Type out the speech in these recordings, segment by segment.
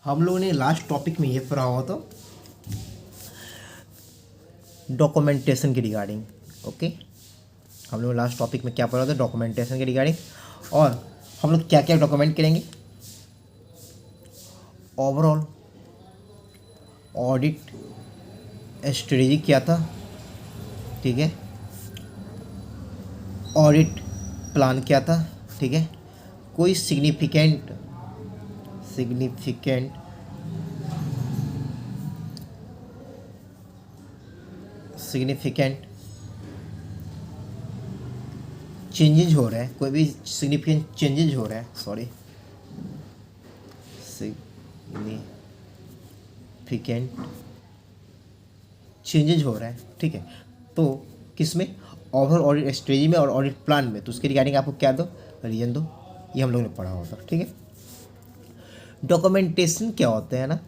हम लोगों ने लास्ट टॉपिक में ये पढ़ा हुआ था डॉक्यूमेंटेशन के रिगार्डिंग। ओके, हम लोग लास्ट टॉपिक में क्या पढ़ा था? डॉक्यूमेंटेशन के रिगार्डिंग। और हम लोग क्या क्या डॉक्यूमेंट करेंगे? ओवरऑल ऑडिट स्ट्रेटजी क्या था, ठीक है, ऑडिट प्लान क्या था, ठीक है, कोई सिग्निफिकेंट सिग्निफिकेंट चेंजेज हो रहा है, कोई भी सिग्निफिकेंट चेंजेज हो रहा है, सॉरी, सिग्निफिकेंट चेंजेज हो रहा है, ठीक है। तो किस में? ओवरऑल ऑडिट स्ट्रेटजी में और ऑडिट प्लान में। तो उसके रिगार्डिंग आपको क्या दो, रीजन दो, ये हम लोग ने पढ़ा हुआ था, ठीक है। डॉक्यूमेंटेशन क्या होता है ना,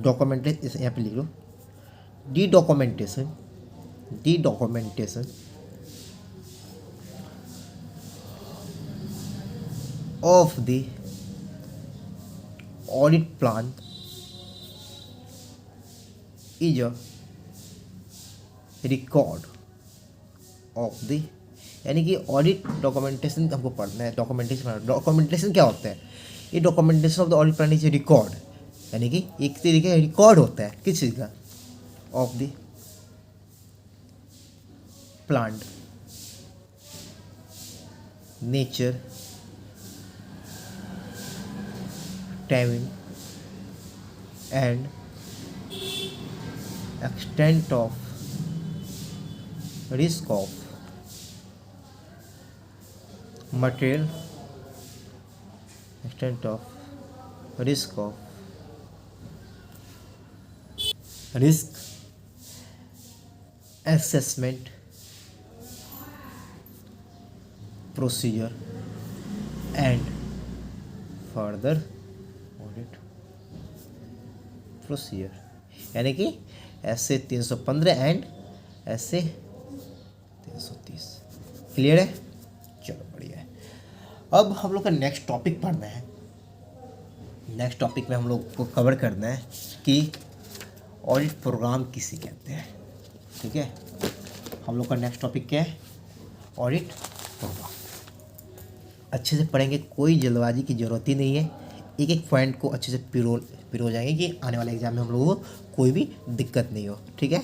डॉक्यूमेंटेशन यहाँ पे लिख लो, the documentation of the audit plan is a record of the, यानी कि ऑडिट डॉक्यूमेंटेशन हमको पढ़ना है। डॉक्यूमेंटेशन क्या होता है? ये documentation of the audit plan is a record, यानी कि एक तरीके का रिकॉर्ड होता है किस चीज़ का? Of the plant nature, timing and extent of risk of material, extent of risk assessment procedure and further audit procedure, यानी कि ऐसे 315 एंड ऐसे 330। क्लियर है? चलो बढ़िया है। अब हम लोग का नेक्स्ट टॉपिक पढ़ना है। नेक्स्ट टॉपिक में हम लोग को कवर करना है कि ऑडिट प्रोग्राम किसे कहते हैं, ठीक है। हम लोग का नेक्स्ट टॉपिक क्या है? Audit programme. अच्छे से पढ़ेंगे, कोई जल्दबाजी की ज़रूरत ही नहीं है। एक एक पॉइंट को अच्छे से पिरो जाएंगे कि आने वाले एग्जाम में हम लोगों को कोई भी दिक्कत नहीं हो, ठीक है।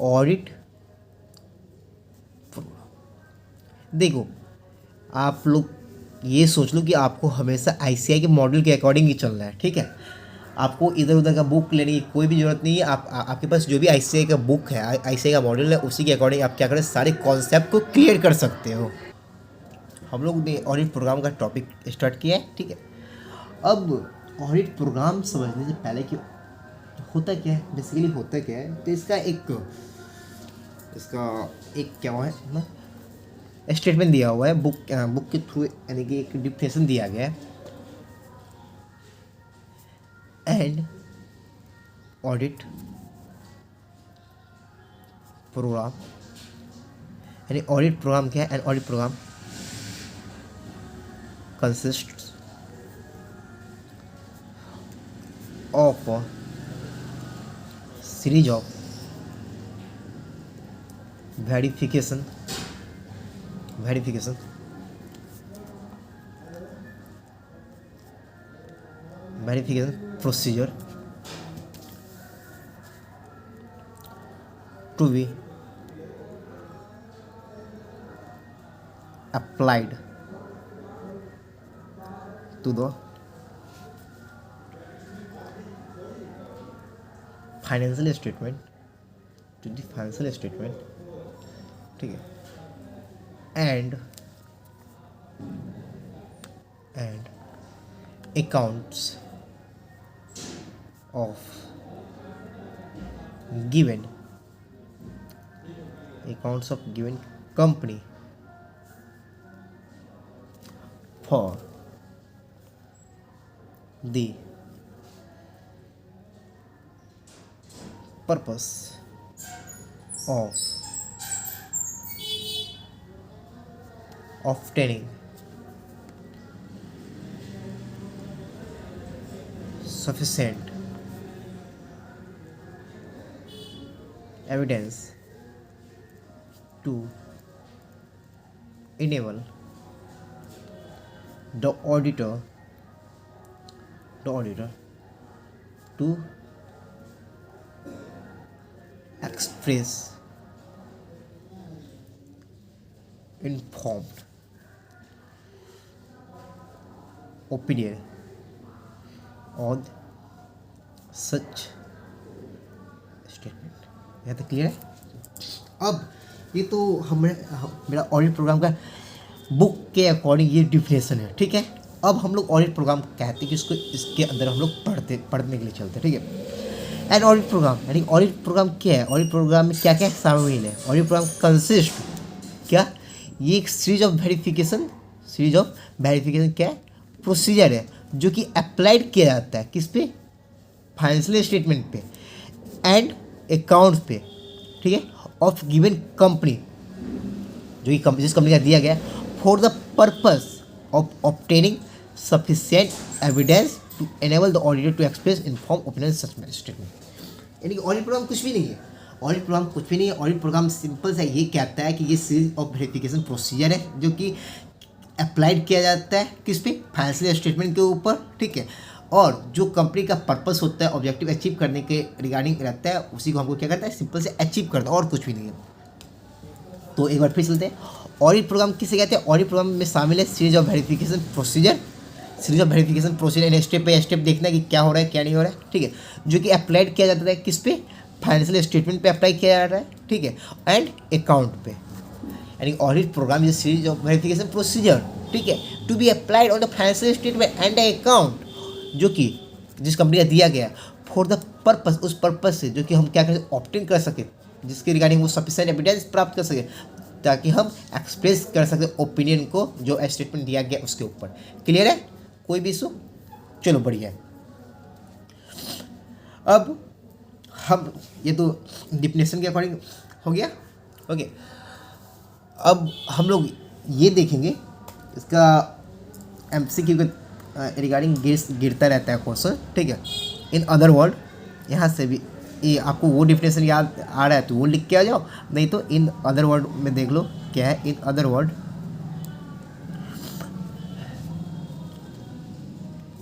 ऑडिट प्रोग्राम, देखो आप लोग ये सोच लो कि आपको हमेशा आईसीआई के मॉडल के अकॉर्डिंग ही चलना है, ठीक है। आपको इधर उधर का बुक लेने की कोई भी ज़रूरत नहीं है। आपके पास जो भी आईसीआई का बुक है, आईसीआई का मॉडल है, उसी के अकॉर्डिंग आप क्या करें, सारे कॉन्सेप्ट को क्लियर कर सकते हो। हम लोग ने ऑडिट प्रोग्राम का टॉपिक स्टार्ट किया है, ठीक है। अब ऑडिट प्रोग्राम समझने से पहले कि होता क्या है, बेसिकली होता क्या है, तो इसका एक क्या हुआ है ना, स्टेटमेंट दिया हुआ है बुक के थ्रू, यानी कि एक डिफिनेशन दिया गया है। एंड ऑडिट प्रोग्राम, यानी ऑडिट प्रोग्राम क्या है? And audit programme consists of a series of verification procedure to be applied to the financial statement, ठीक है। And accounts of given company for the purpose of obtaining sufficient evidence to enable the auditor to express informed opinion on such statement। यहाँ तक clear है। अब ये तो मेरा audit programme का बुक के अकॉर्डिंग ये डिफिनेशन है, ठीक है। अब हम लोग ऑडिट प्रोग्राम कहते हैं कि इसको इसके अंदर हम लोग पढ़ने के लिए चलते हैं, ठीक है। एंड ऑडिट प्रोग्राम यानी ऑडिट प्रोग्राम क्या है, ऑडिट प्रोग्राम में क्या क्या शामिल है। ऑडिट प्रोग्राम कंसिस्ट क्या, ये एक सीरीज ऑफ वेरिफिकेशन क्या है, प्रोसीजर है जो कि अप्लाइड किया जाता है किस पे, फाइनेंशियल स्टेटमेंट पे एंड अकाउंट पे, ठीक है, ऑफ गिवन कंपनी, जो कि जिस कंपनी का दिया गया for the purpose of obtaining sufficient evidence to enable the auditor to express inform opinion such statement. यानी कि ऑडिट प्रोग्राम कुछ भी नहीं है, ऑडिट प्रोग्राम कुछ भी नहीं है। ऑडिट प्रोग्राम सिंपल सा ये कहता है कि ये सीरीज ऑफ वेरिफिकेशन प्रोसीजर है जो कि अप्लाइड किया जाता है किस पे, फाइनेंशियल स्टेटमेंट के ऊपर, ठीक है। और जो कंपनी का पर्पस होता है ऑब्जेक्टिव अचीव करने के रिगार्डिंग रहता है, उसी को हमको क्या करता है, सिंपल से अचीव करता है, और कुछ भी नहीं है। तो एक बार फिर चलते हैं, ऑडिट प्रोग्राम किसे कहते हैं। ऑडिट प्रोग्राम में शामिल है series of verification procedure, in step by step देखना कि क्या हो रहा है क्या नहीं हो रहा है, ठीक है, जो कि अप्लाइड किया जाता है किस पे, फाइनेंशियल स्टेटमेंट पे अप्लाई किया जा रहा है, ठीक है, एंड अकाउंट पे। यानी audit programme is series of verification procedure, ठीक है, to be applied on the financial statement and account, जो कि जिस कंपनी का दिया गया फॉर द पर्पस, उस पर्पस से जो कि हम क्या कर ऑब्टेन कर सके, जिसके रिगार्डिंग वो सफिशिएंट एविडेंस प्राप्त कर सके, ताकि हम एक्सप्रेस कर सके ओपिनियन को जो स्टेटमेंट दिया गया उसके ऊपर। क्लियर है, कोई भी इशू, चलो बढ़िया है। अब हम ये तो डिफिनेशन के अकॉर्डिंग हो गया, ओके। अब हम लोग ये देखेंगे इसका एमसीक्यू के रिगार्डिंग गिरता रहता है क्वेश्चन, ठीक है। इन अदर वर्ड, यहाँ से भी ये आपको वो डिफिनेशन याद आ रहा है तो वो लिख के आ जाओ, नहीं तो इन अदर वर्ड में देख लो क्या है। In other word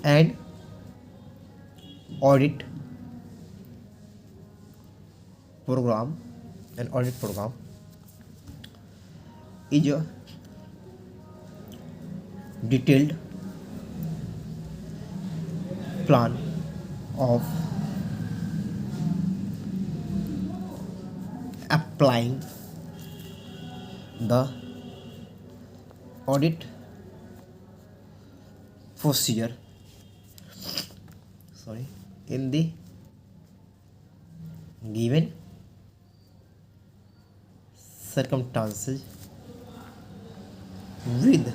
and audit programme is a detailed plan of applying the audit procedure in the given circumstances with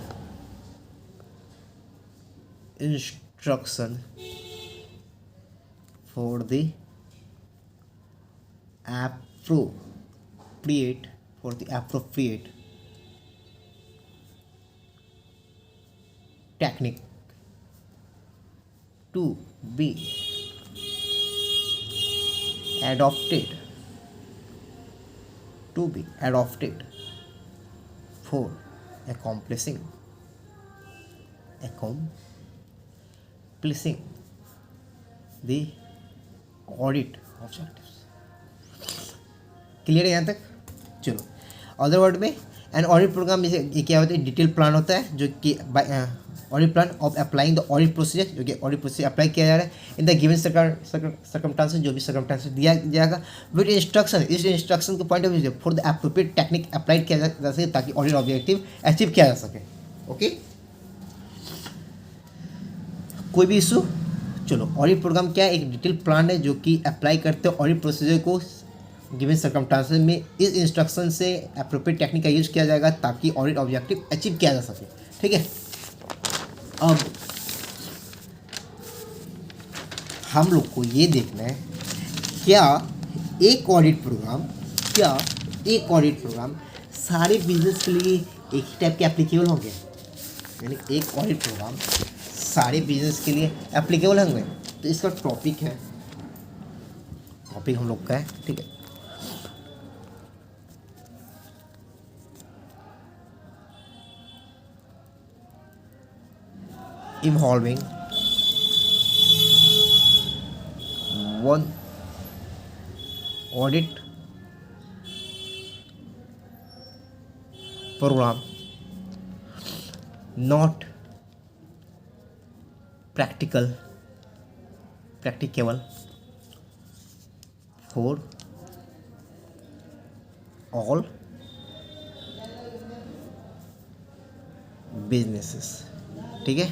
instruction for the appropriate technique to be adopted for accomplishing the audit objectives। Clear है यहाँ तक, चलो। Other word में an audit programme ये क्या होता है, detail plan होता है जो कि audit plan of applying the audit procedure, जो कि ऑडिट प्रोसीजर अप्लाई किया जा रहा है इन द गिवन सर्कमस्टांसेस, जो भी सर्कमस्टांसेस दिया जाएगा, विद इंस्ट्रक्शन, इस इंस्ट्रक्शन के point of view for the appropriate technique applied किया जा सके ताकि ऑडिट ऑब्जेक्टिव अचीव किया जा सके। ओके, कोई भी इशू, चलो। ऑडिट प्रोग्राम क्या है, एक डिटेल प्लान है जो कि अप्लाई करते हैं ऑडिट प्रोसीजर को गिवन सर्कमस्टांसेस में, इस इंस्ट्रक्शन से एप्रोप्रिएट टेक्निक का यूज किया जाएगा ताकि ऑडिट ऑब्जेक्टिव अचीव किया जा सके, ठीक है। अब हम लोग को ये देखना है क्या एक ऑडिट प्रोग्राम सारे बिजनेस के लिए एक ही टाइप के एप्लीकेबल होंगे, यानी एक ऑडिट प्रोग्राम सारे बिजनेस के लिए एप्लीकेबल होंगे, तो इसका टॉपिक है, टॉपिक हम लोग का है, ठीक है, involving one audit program not practicable for all businesses। ठीक है,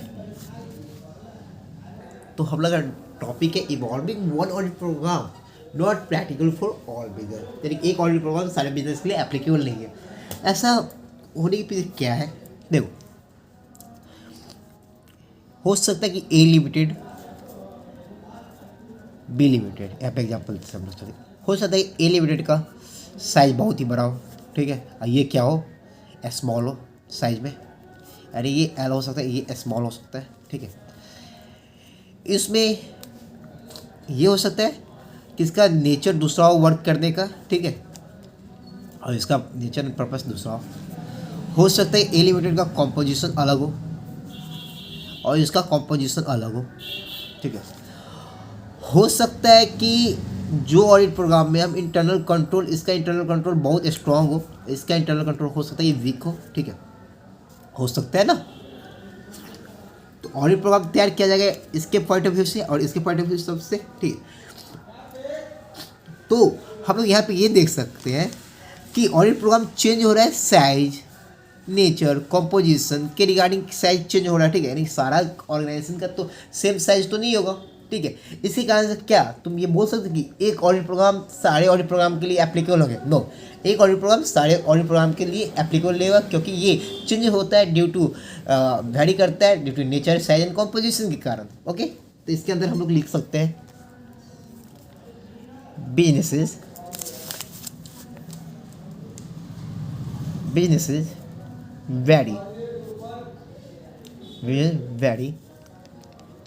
तो हम लोग का टॉपिक है involving one audit programme not practical for all business, यानी एक ऑडिट प्रोग्राम सारे बिजनेस के लिए एप्लीकेबल नहीं है। ऐसा होने के पीछे क्या है, देखो, हो सकता है कि ए लिमिटेड, बी लिमिटेड, यहाँ पे एग्जाम्पल समझ सकते, हो सकता है ए लिमिटेड का साइज बहुत ही बड़ा हो, ठीक है, और ये क्या हो, स्मॉल हो साइज में, अरे ये एल हो सकता है, ये स्मॉल हो सकता है, ठीक है। इसमें ये हो सकता है कि इसका नेचर दूसरा हो वर्क करने का, ठीक है, और इसका नेचर एंड पर्पस दूसरा हो सकता है ए लिमिटेड का कॉम्पोजिशन अलग हो और इसका कॉम्पोजिशन अलग हो, ठीक है। हो सकता है कि जो ऑडिट प्रोग्राम में हम इंटरनल कंट्रोल, इसका इंटरनल कंट्रोल बहुत स्ट्रांग हो, इसका इंटरनल कंट्रोल हो सकता है ये वीक हो, ठीक है, हो सकता है ना। तो ऑडिट प्रोग्राम तैयार किया जाएगा इसके पॉइंट ऑफ व्यू से और इसके पॉइंट ऑफ व्यू से, ठीक है। तो हम लोग यहाँ पे ये देख सकते हैं कि ऑडिट प्रोग्राम चेंज हो रहा है, साइज, नेचर, कंपोजिशन के रिगार्डिंग साइज चेंज हो रहा है, ठीक है, यानी सारा ऑर्गेनाइजेशन का तो सेम साइज तो नहीं होगा, ठीक है। इसी कारण से क्या तुम ये बोल सकते कि एक ऑडिट प्रोग्राम सारे ऑडिट प्रोग्राम के लिए एप्लीकेबल होगा, नो, एक ऑडिट प्रोग्राम सारे ऑडिट प्रोग्राम के लिए एप्लीकेबल नहीं होगा, क्योंकि ये चेंज होता है ड्यू टू वैरी करता है due to nature, size and composition के कारण। ओके, तो इसके अंदर हम लोग लिख सकते हैं businesses vary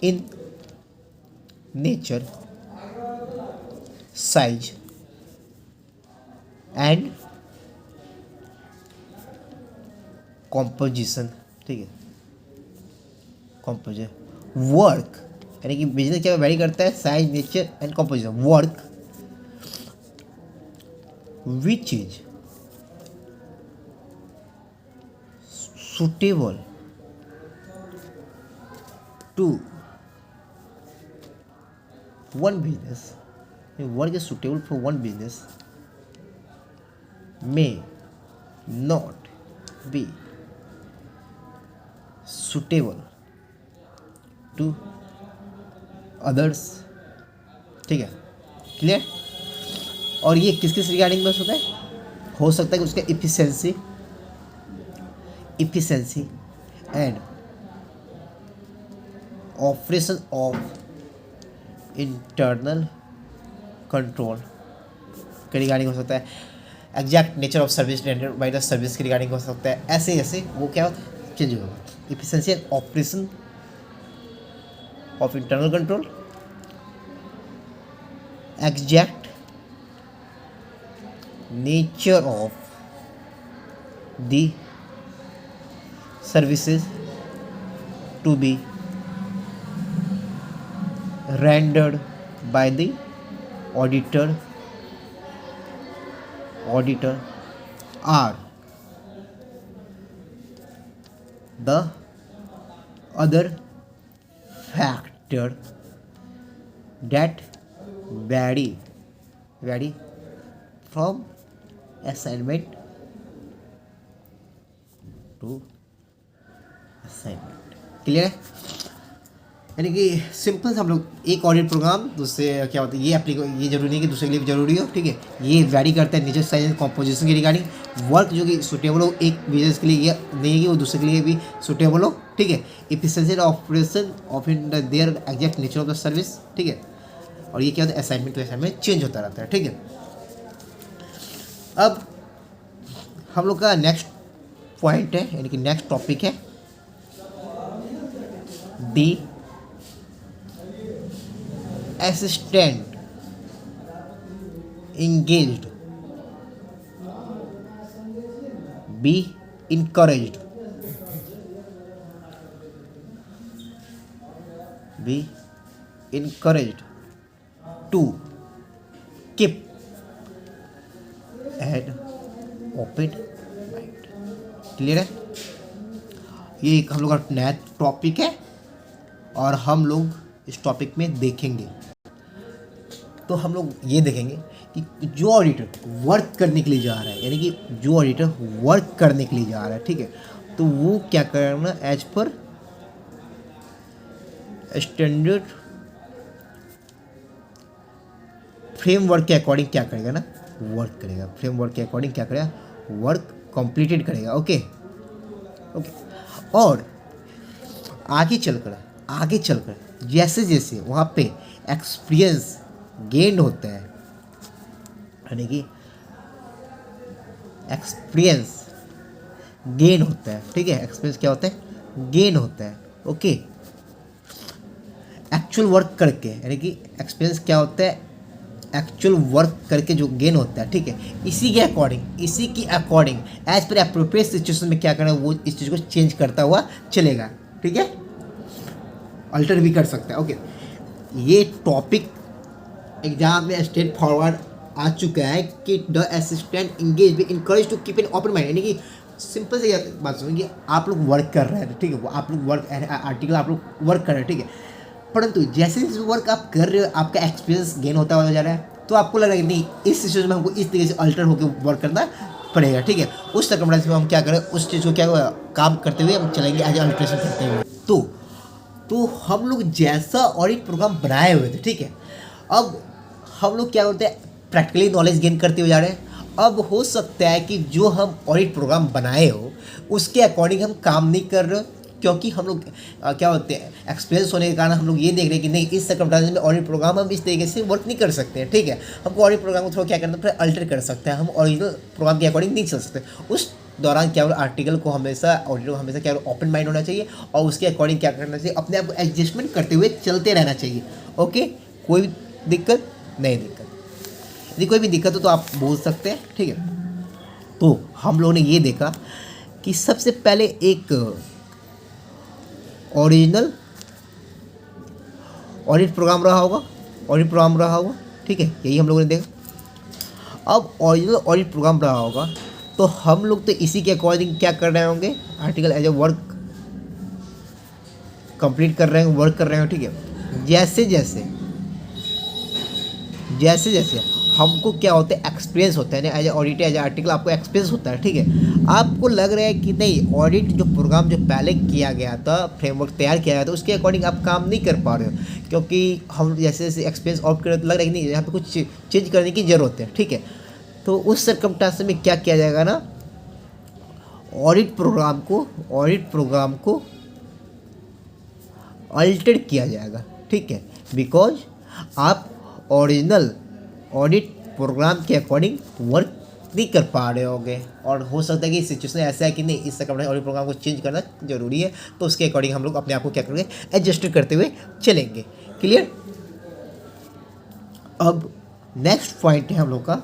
in nature, size and composition, ठीक है, composition वर्क, यानी कि बिजनेस क्या वैरी करता है, size, nature and composition, work which is suitable to one business, work is suitable for one business may not be suitable to others, ठीक है, clear. और ये किस किस रिगार्डिंग में होता है, हो सकता है कि उसका efficiency and operation of internal control के रिगार्डिंग हो सकता है, exact nature of service rendered by the service के रिगार्डिंग हो सकता है, ऐसे ऐसे वो क्या चेंज होगा, efficiency and operation of internal control, exact nature of the services to be rendered by the auditor are the other factor that vary from assignment to assignment, clear है। यानी कि सिंपल से हम लोग एक ऑडिट प्रोग्राम दूसरे क्या होता है, ये जरूरी नहीं कि दूसरे के लिए भी जरूरी हो, ठीक है, ये वैरी करता है नेचर, साइज एंड कॉम्पोजिशन के रिगार्डिंग, वर्क जो कि सुटेबल हो एक बिजनेस के लिए, ये नहीं है कि वो दूसरे के लिए भी सुटेबल हो, ठीक है, efficiency operation of in their exact nature of the service, ठीक है, और ये क्या होता है, असाइनमेंट टू असाइनमेंट चेंज होता रहता है, ठीक है। अब हम लोग का नेक्स्ट पॉइंट है, यानी कि नेक्स्ट टॉपिक है the assistant engaged, be encouraged, be encouraged to keep an open mind। Clear है? ये एक हम लोग का नया टॉपिक है और हम लोग इस टॉपिक में देखेंगे। तो हम लोग ये देखेंगे कि जो ऑडिटर वर्क करने के लिए जा रहा है, यानी कि जो ऑडिटर वर्क करने के लिए जा रहा है, ठीक है, तो वो क्या करना, एज पर स्टैंडर्ड फ्रेमवर्क के अकॉर्डिंग क्या करेगा ना, वर्क करेगा। फ्रेमवर्क के अकॉर्डिंग क्या करेगा, वर्क कंप्लीटेड करेगा। Okay okay. और आगे चलकर जैसे जैसे वहाँ पे एक्सपीरियंस गेन होता है, यानी कि एक्सपीरियंस गेन होता है, ठीक है, एक्सपीरियंस क्या होता है, गेन होता है। ओके, एक्चुअल वर्क करके, यानी कि एक्सपीरियंस क्या होता है, एक्चुअल वर्क करके जो गेन होता है, ठीक है, इसी के according as per appropriate situation में क्या करना है, वो इस चीज़ को चेंज करता हुआ चलेगा, ठीक है, अल्टर भी कर सकता है। ओके, ये टॉपिक एग्जाम में स्ट्रेट फॉरवर्ड आ चुका है कि the assistant engage be encourage to keep an open mind, यानी कि सिंपल से बात सुनिए, आप लोग वर्क कर रहे हैं, ठीक है, वो आप लोग वर्क आर्टिकल आप लोग वर्क कर रहे हैं, ठीक है, परंतु जैसे जैसे वर्क आप कर रहे हो आपका एक्सपीरियंस गेन होता हुआ जा रहा है, तो आपको लग रहा है कि नहीं, इस सिचुएशन में हमको इस तरीके से अल्टर होकर वर्क करना पड़ेगा, ठीक है, उस सर्कमस्टेंस में हम क्या करें, उस चीज़ को क्या काम करते हुए हम चलेंगे, एज अल्ट्रेशन करते हुए। तो हम लोग जैसा ऑडिट प्रोग्राम बनाए हुए थे, ठीक है, अब हम लोग क्या करते हैं, प्रैक्टिकली नॉलेज गेन करते हुए जा रहे हैं। अब हो सकता है कि जो हम ऑडिट प्रोग्राम बनाए हो उसके अकॉर्डिंग हम काम नहीं कर रहे, क्योंकि हम लोग क्या होते हैं, एक्सपीरियंस होने के कारण हम लोग ये देख रहे हैं कि नहीं, इस सर्कमस्टेंस में ऑडिट प्रोग्राम हम इस तरीके से वर्क नहीं कर सकते हैं, ठीक है, हमको ऑडिट प्रोग्राम को थोड़ा क्या करना है, अल्टर कर सकते हैं, हम ओरिजिनल प्रोग्राम के अकॉर्डिंग नहीं चल सकते। उस दौरान क्या आर्टिकल को हमेशा, ऑडिटर को हमेशा क्या ओपन माइंड होना चाहिए और उसके अकॉर्डिंग क्या करना चाहिए, अपने आप को एडजस्टमेंट करते हुए चलते रहना चाहिए। ओके, कोई भी दिक्कत नहीं, यदि कोई भी दिक्कत हो तो आप बोल सकते हैं, ठीक है। तो हम लोगों ने ये देखा कि सबसे पहले एक ओरिजिनल ऑडिट प्रोग्राम रहा होगा, ठीक है, यही हम लोगों ने देखा। अब ओरिजिनल ऑडिट प्रोग्राम रहा होगा तो हम लोग तो इसी के अकॉर्डिंग क्या कर रहे होंगे, article as a work complete कर रहे हैं, वर्क कर रहे हैं, ठीक है। जैसे जैसे हमको क्या होता है, एक्सपीरियंस होता है, as a audit as a article आपको एक्सपीरियंस होता है, ठीक है, आपको लग रहा है कि नहीं, ऑडिट जो प्रोग्राम जो पहले किया गया था, फ्रेमवर्क तैयार किया गया था, उसके अकॉर्डिंग आप काम नहीं कर पा रहे हो, क्योंकि हम जैसे जैसे एक्सपीरियंस ऑफ कर, तो लग रहा है कि नहीं, यहाँ पे कुछ चेंज करने की ज़रूरत है, ठीक है। तो उस सर्कमस्टेंस में क्या किया जाएगा ना, ऑडिट प्रोग्राम को अल्टर किया जाएगा, ठीक है, बिकॉज आप ओरिजिनल ऑडिट प्रोग्राम के अकॉर्डिंग वर्क नहीं कर पा रहे होगे, और हो सकता है कि सिचुएशन ऐसा है कि नहीं, इस सर्कमस्टेंस ऑडिट प्रोग्राम को चेंज करना जरूरी है, तो उसके अकॉर्डिंग हम लोग अपने आप को क्या करेंगे, एडजस्ट करते हुए चलेंगे। क्लियर? अब नेक्स्ट पॉइंट है हम लोग का,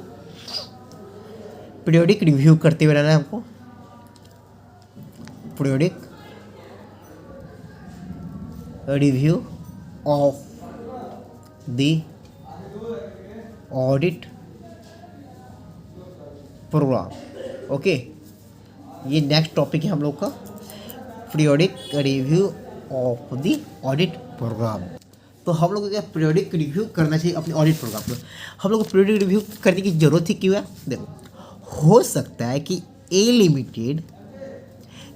पीरियोडिक रिव्यू करते हुए रहना है हमको, periodic review of the audit programme. Okay, ये नेक्स्ट टॉपिक है हम लोग का, periodic review of the audit programme. तो हम लोग को क्या पीरियोडिक रिव्यू करना चाहिए अपने ऑडिट प्रोग्राम पर। हम लोग को पीरियोडिक रिव्यू करने की ज़रूरत ही क्यों है, देखो, हो सकता है कि ए लिमिटेड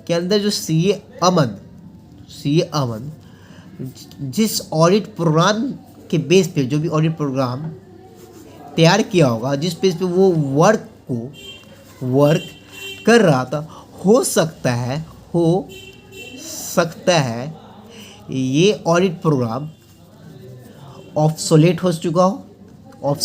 के अंदर जो सीए अमन जिस ऑडिट प्रोग्राम के बेस पे, जो भी ऑडिट प्रोग्राम तैयार किया होगा, जिस बेस पे वो वर्क कर रहा था, हो सकता है ये ऑडिट प्रोग्राम ऑब्सोलेट हो चुका हो,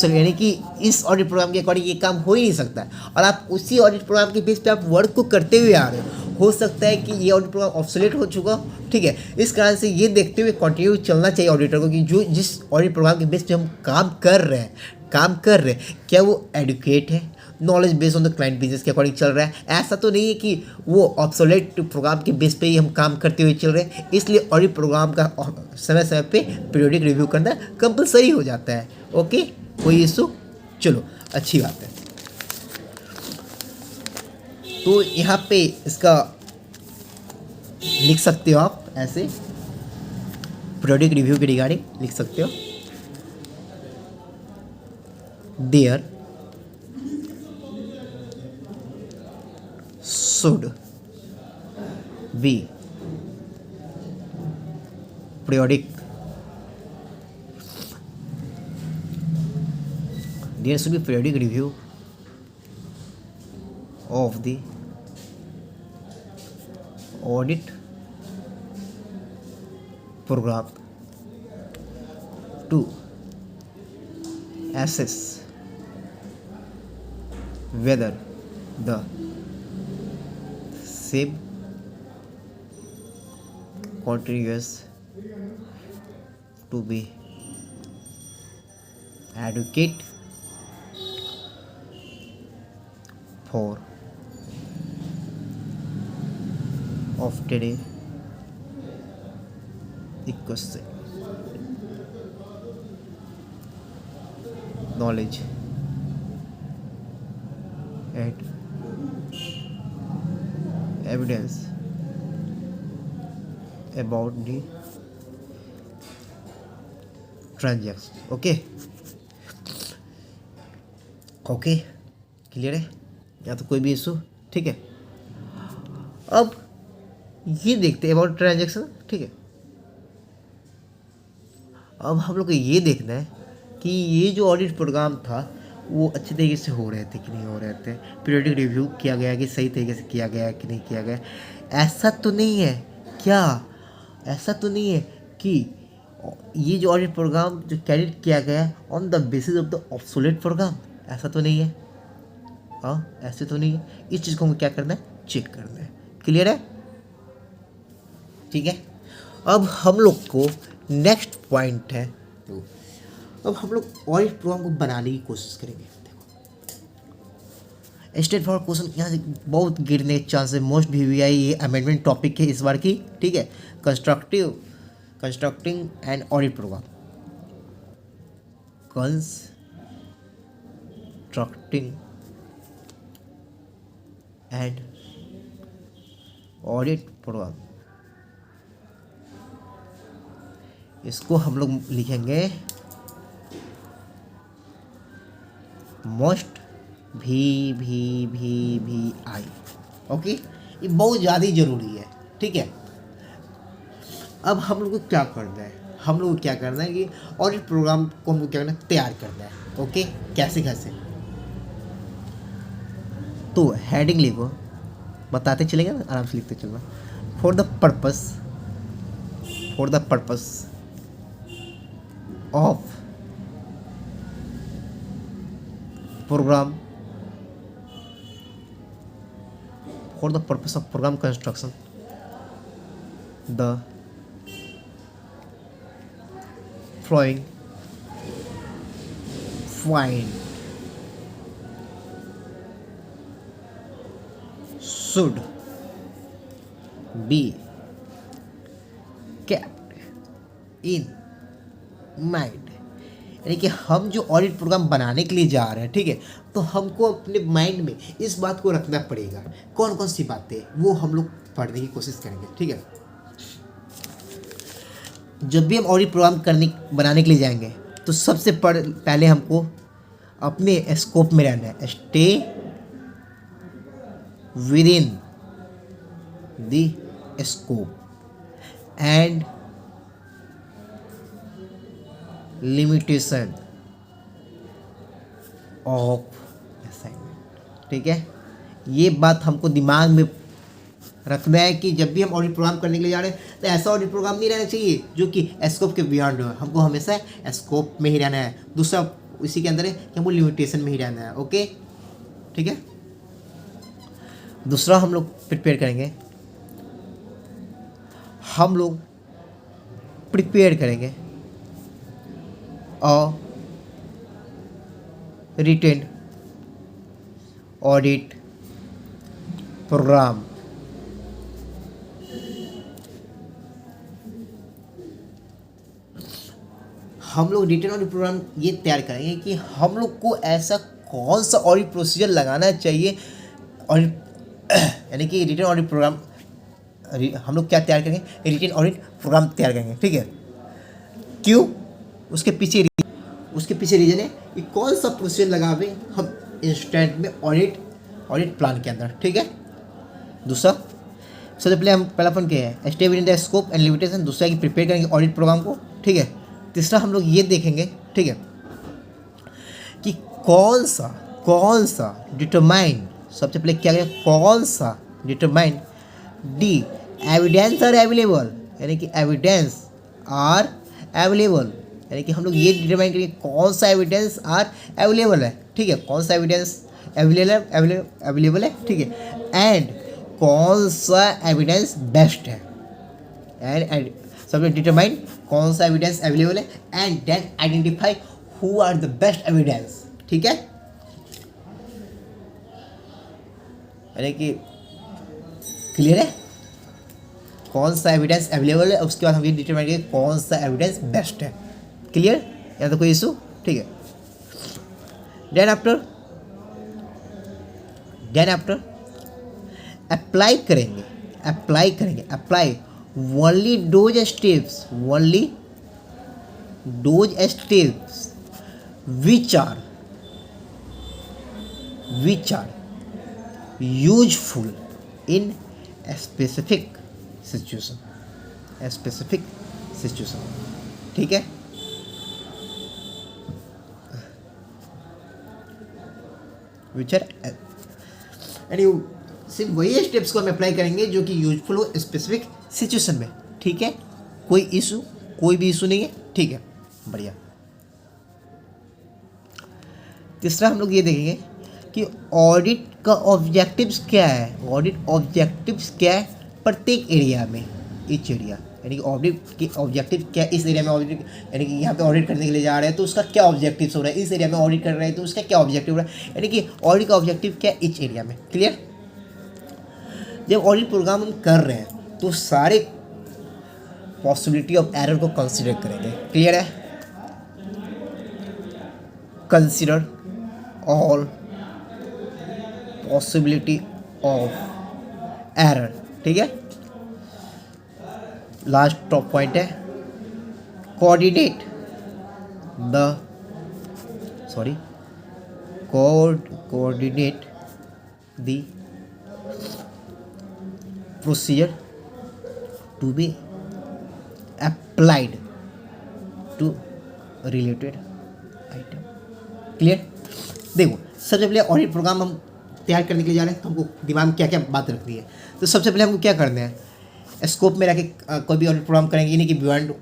यानी कि इस ऑडिट प्रोग्राम के अकॉर्डिंग ये काम हो ही नहीं सकता है, और आप उसी ऑडिट प्रोग्राम के बेस पे आप वर्क को करते हुए आ रहे हो सकता है कि ये ऑडिट प्रोग्राम ऑब्सोलेट हो चुका हो, ठीक है। इस कारण से ये देखते हुए कंटिन्यू चलना चाहिए ऑडिटर को कि जो जिस ऑडिट प्रोग्राम के बेस पे हम काम कर रहे हैं क्या वो एडुकेट है, knowledge based on the client business के अकॉर्डिंग चल रहा है। ऐसा तो नहीं है कि वो ऑब्सोलेट प्रोग्राम के बेस पे ही हम काम करते हुए चल रहे हैं। इसलिए ऑडिट प्रोग्राम का समय समय पे पीरियोडिक रिव्यू करना कंपलसरी हो जाता है। ओके, कोई इशू? चलो, अच्छी बात है। तो यहाँ पे इसका लिख सकते हो आप ऐसे, पीरियोडिक रिव्यू के रिगार्डिंग लिख सकते हो, there should be periodic review of the audit program to assess whether the same continues to be adequate for of today equals knowledge and evidence about the transaction। Okay, clear है? या तो कोई भी issue? ठीक है। अब ये देखते हैं अबाउट ट्रांजैक्शन, ठीक है। अब हम लोग को ये देखना है कि ये जो ऑडिट प्रोग्राम था वो अच्छे तरीके से हो रहे थे कि नहीं हो रहे थे, पीरियोडिक रिव्यू किया गया कि सही तरीके से किया गया कि नहीं किया गया। ऐसा तो नहीं है क्या, ऐसा तो नहीं है कि ये जो ऑडिट प्रोग्राम जो कैरिड किया गया on the basis of the obsolete programme, ऐसा तो नहीं है। हाँ, ऐसे तो नहीं है। इस चीज़ को हमको क्या करना है, चेक करना है। क्लियर है? ठीक है। अब हम लोग को नेक्स्ट पॉइंट है, तो अब हम लोग ऑडिट प्रोग्राम को बनाने की कोशिश करेंगे। देखो, स्टेट फॉरवर्ड क्वेश्चन यहाँ से बहुत गिरने चांसेस, मोस्ट VVI ये अमेंडमेंट टॉपिक है इस बार की, ठीक है। Constructing and audit programme, constructing and audit programme, इसको हम लोग लिखेंगे मोस्ट VVI। ओके, ये बहुत ज़्यादा ही ज़रूरी है, ठीक है। अब हम लोग को क्या करना है, हम लोग को क्या करना है कि ऑडिट प्रोग्राम को हमको क्या करना है, तैयार करना है। ओके, कैसे कैसे, तो हेडिंग लिखो, बताते चलेंगे ना, आराम से लिखते चलना। For the purpose of program, for the purpose of program construction, the following find should be kept in mind। यानी कि हम जो ऑडिट प्रोग्राम बनाने के लिए जा रहे हैं, ठीक है, तो हमको अपने माइंड में इस बात को रखना पड़ेगा। कौन कौन सी बातें, वो हम लोग पढ़ने की कोशिश करेंगे, ठीक है। जब भी हम ऑडिट प्रोग्राम बनाने के लिए जाएंगे तो सबसे पहले हमको अपने स्कोप में रहना है। Stay with in the scope and limitation of assignment, ठीक है। ये बात हमको दिमाग में रखना है कि जब भी हम ऑडिट प्रोग्राम करने के लिए जा रहे हैं तो ऐसा ऑडिट प्रोग्राम नहीं रहना चाहिए जो कि स्कोप के बियॉन्ड हो। हमको हमेशा स्कोप में ही रहना है। दूसरा इसी के अंदर है कि हमको लिमिटेशन में ही रहना है। ओके, ठीक है। दूसरा हम लोग प्रिपेयर करेंगे हम लोग प्रिपेयर करेंगे अ रिटेन ऑडिट प्रोग्राम। हम लोग रिटेन ऑडिट प्रोग्राम ये तैयार करेंगे कि हम लोग को ऐसा कौन सा ऑडिट प्रोसीजर लगाना चाहिए, ऑडिट यानी कि रिटेन ऑडिट प्रोग्राम हम लोग क्या तैयार करेंगे, रिटेन ऑडिट प्रोग्राम तैयार करेंगे, ठीक है। क्यों? उसके पीछे रीजन है कि कौन सा प्रोसीजर लगावे हम इंस्टेंट में ऑडिट प्लान के अंदर, ठीक है। दूसरा, सबसे पहले हम पहला पॉइंट क्या है, stay with in the scope and limitation. दूसरा कि प्रिपेयर करेंगे ऑडिट प्रोग्राम को, ठीक है। तीसरा हम लोग ये देखेंगे, ठीक है, कि कौन सा डिटरमाइन, सबसे पहले क्या करें, कौन सा determine the evidence are available, यानी कि एविडेंस आर अवेलेबल, यानी कि हम लोग ये डिटरमाइन करेंगे कौन सा एविडेंस आर अवेलेबल है, ठीक है, कौन सा एविडेंस अवेलेबल है, ठीक है, एंड कौन सा एविडेंस बेस्ट है, एंड सबसे डिटरमाइन कौन सा एविडेंस अवेलेबल है, and then identify who are the best evidence, ठीक है। यानी कि क्लियर है, कौन सा एविडेंस अवेलेबल है, उसके बाद हम ये डिटरमाइन करेंगे कौन सा एविडेंस बेस्ट है। क्लियर? या तो कोई इशू, ठीक है। देन आफ्टर अप्लाई करेंगे only those steps which are useful in specific situation, ठीक है। विच आर यानी सिर्फ वही स्टेप्स को हम अप्लाई करेंगे जो कि यूजफुल हो स्पेसिफिक सिचुएशन में, ठीक है। कोई भी इशू नहीं है, ठीक है, बढ़िया। तीसरा हम लोग ये देखेंगे कि ऑडिट का ऑब्जेक्टिव्स क्या है, प्रत्येक एरिया में, ईच एरिया, यानी कि ऑडिट के ऑब्जेक्टिव क्या, इस एरिया में ऑडिट, यानी कि यहाँ पे ऑडिट करने के लिए जा रहे हैं तो उसका क्या ऑब्जेक्टिव्स हो रहा है, इस एरिया में ऑडिट कर रहे हैं तो उसका क्या ऑब्जेक्टिव हो रहा है, यानी कि ऑडिट का ऑब्जेक्टिव क्या है इच एरिया में। क्लियर? जब ऑडिट प्रोग्राम हम कर रहे हैं तो सारे पॉसिबिलिटी ऑफ एरर को कंसिडर करेंगे। क्लियर है? Consider all possibility of error, ठीक है। लास्ट टॉप पॉइंट है coordinate the procedure to be applied to related item. Clear? देखो, सबसे पहले ऑडिट प्रोग्राम हम तैयार करने के लिए जा रहे हैं तो हमको दिमाग में क्या क्या बात रखनी है। तो सबसे पहले हमको क्या करना है, स्कोप में रह के कोई भी ऑडिट प्रोग्राम करेंगे, यानी कि बियॉन्ड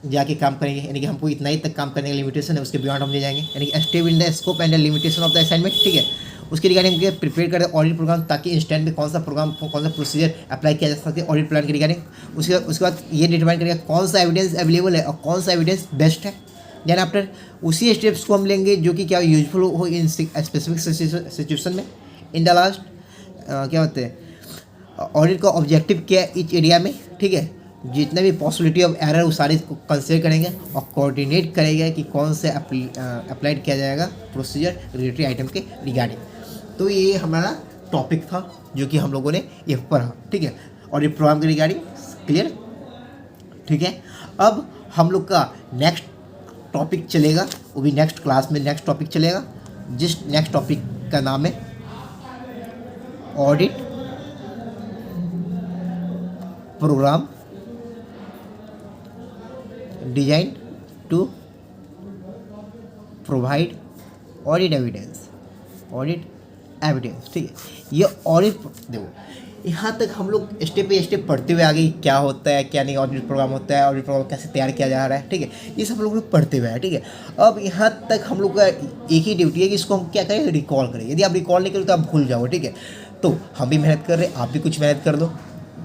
जाके काम करेंगे, यानी कि हमको इतना ही तक काम करने का लिमिटेशन है, उसके बियॉन्ड हम ले जाएंगे, यानी कि stay in the scope and the limitation of the assignment, ठीक है। उसके रिगार्डिंग हम प्रिपेयर करें ऑडिट प्रोग्राम, ताकि इंस्टेंट में कौन सा प्रोसीजर अप्लाई किया जा सके ऑडिट प्लान के रिगार्डिंग। उसके बाद ये डिटरमाइन करेंगे कौन सा एविडेंस अवेलेबल है और कौन सा एविडेंस बेस्ट है। देन आफ्टर उसी स्टेप्स को हम लेंगे जो कि क्या यूजफुल हो इन स्पेसिफिक सिचुएशन में। इन द लास्ट क्या होते हैं, ऑडिट का ऑब्जेक्टिव क्या है इच एरिया में, ठीक है। जितने भी पॉसिबिलिटी ऑफ एरर वो सारे को कंसिडर करेंगे और कोऑर्डिनेट करेंगे कि कौन से अप्लाइड किया जाएगा प्रोसीजर रिलेटेड आइटम के रिगार्डिंग। तो ये हमारा टॉपिक था जो कि हम लोगों ने ये पढ़ा, ठीक है, ऑडिट प्रोग्राम के रिगार्डिंग। क्लियर? ठीक है। अब हम लोग का नेक्स्ट टॉपिक चलेगा, वो भी नेक्स्ट क्लास में नेक्स्ट टॉपिक चलेगा, जिस नेक्स्ट टॉपिक का नाम है audit programme design to provide audit evidence, ठीक है। ये ऑडिट, देखो यहाँ तक हम लोग स्टेप बाई स्टेप पढ़ते हुए आगे क्या होता है क्या नहीं, ऑडिट प्रोग्राम होता है, ऑडिट प्रोग्राम कैसे तैयार किया जा रहा है, ठीक है, ये सब हम लोग पढ़ते हुए हैं, ठीक है। अब यहाँ तक हम लोग का एक ही ड्यूटी है कि इसको हम क्या करें, रिकॉल करें। यदि आप रिकॉल नहीं करें तो आप भूल जाओ, ठीक है। तो हम भी मेहनत कर रहे हैं, आप भी कुछ मेहनत कर दो,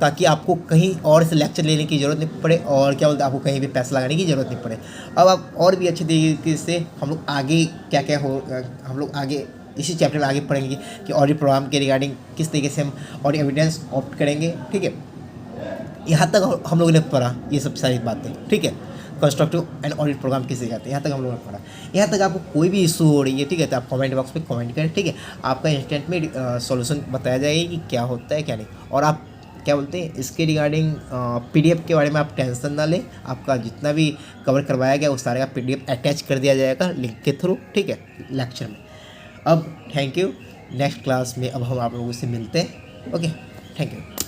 ताकि आपको कहीं और से लेक्चर लेने की ज़रूरत नहीं पड़े और क्या बोलते हैं, आपको कहीं भी पैसा लगाने की ज़रूरत नहीं पड़े। अब आप और भी अच्छे तरीके से हम लोग आगे क्या क्या हो, हम लोग आगे इसी चैप्टर में आगे पढ़ेंगे कि ऑडिट प्रोग्राम के रिगार्डिंग किस तरीके से हम ऑडिट एविडेंस ऑप्ट करेंगे। ठीक है, यहाँ तक हम लोगों ने पढ़ा ये सब सारी बातें। ठीक है, कंस्ट्रक्टिव एंड ऑडिट प्रोग्राम किसे कहते हैं, यहाँ तक हम लोगों ने पढ़ा। यहाँ तक आपको कोई भी इशू हो रही है, ठीक है, तो आप कमेंट बॉक्स में कमेंट करें। ठीक है, आपका इंस्टेंट में सॉल्यूशन बताया जाएगा कि क्या होता है क्या नहीं। और आप क्या बोलते हैं इसके रिगार्डिंग PDF के बारे में आप टेंशन ना लें, आपका जितना भी कवर करवाया गया उस सारे का PDF अटैच कर दिया जाएगा लिंक के थ्रू। ठीक है, लेक्चर में। अब थैंक यू, नेक्स्ट क्लास में अब हम आप लोगों से मिलते हैं। Okay, thank you.